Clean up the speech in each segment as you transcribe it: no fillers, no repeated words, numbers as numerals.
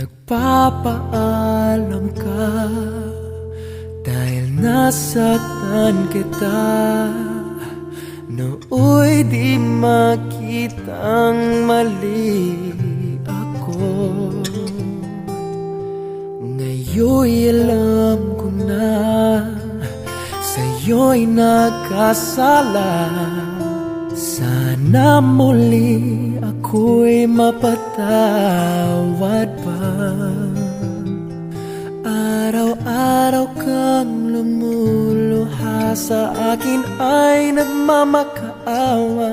Nagpapaalam ka dahil nasaktan kita. Nooy di makitang mali ako. Ngayon'y alam ko na sa'yo'y nakasala. Sana muli ako'y mapatawad pa. Araw-araw kang lumuluha sa akin ay nagmamakaawa.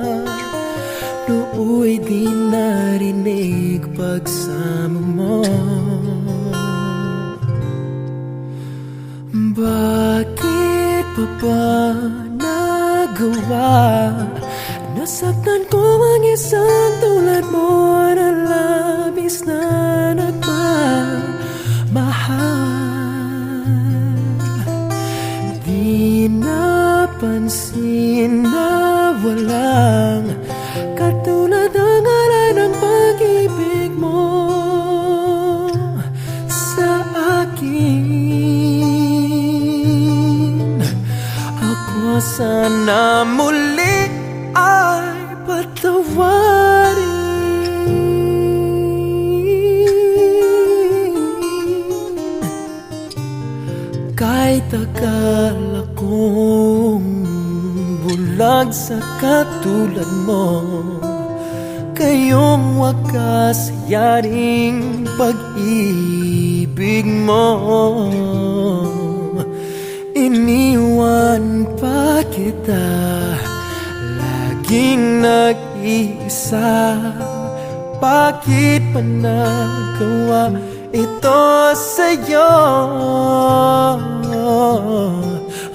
Nooy di narinig pagsamo mo. Bakit pa ba nagawa? Nasaktan ko ang isang tulad mo na labis na nagmamahal. Di napansin na walang katulad ang ngalan ng pag-ibig mo sa akin. Ako sana muli ay patawarin. Kahit akala kong bulag sa katulad mo, kayong wakas yaring pag-ibig mo. Iniwan pa kita, laging nag-iisa. Bakit pa nagawa ito sa'yo?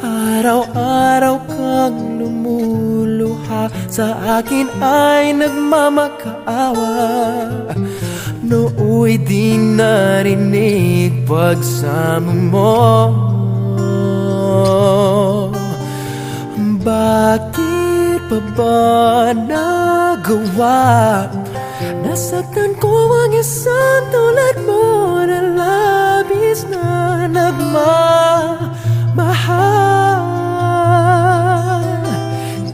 Araw-araw kang lumuluha sa akin ay nagmamakaawa. Nooy di narinig pagsamo mo. Bakit pa ba nagawa? Nasaktan ko ang isang tulad mo na labis na nagmamahal.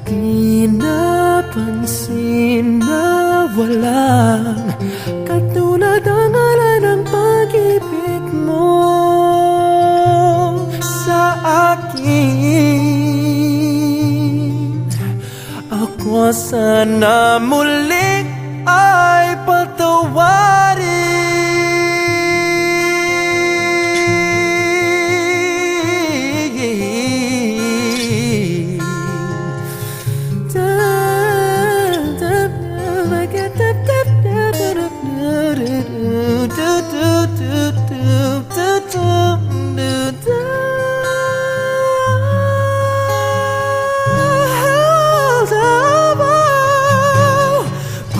Di napansin na walang katulad ang ngalan ng pag-ibig mo sa akin. Ako sana muli ay patawarin.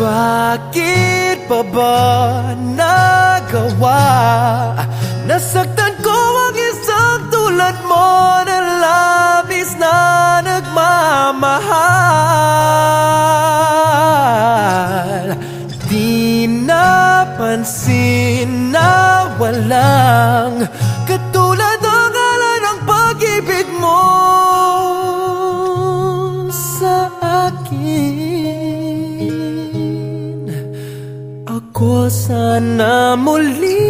Bakit pa ba nagawa? Nasaktan ko ang isang tulad mo na labis na nagmamahal. Di napansin na walang katulad ang ngalan ng pag-ibig mo sa akin. Ako sana muli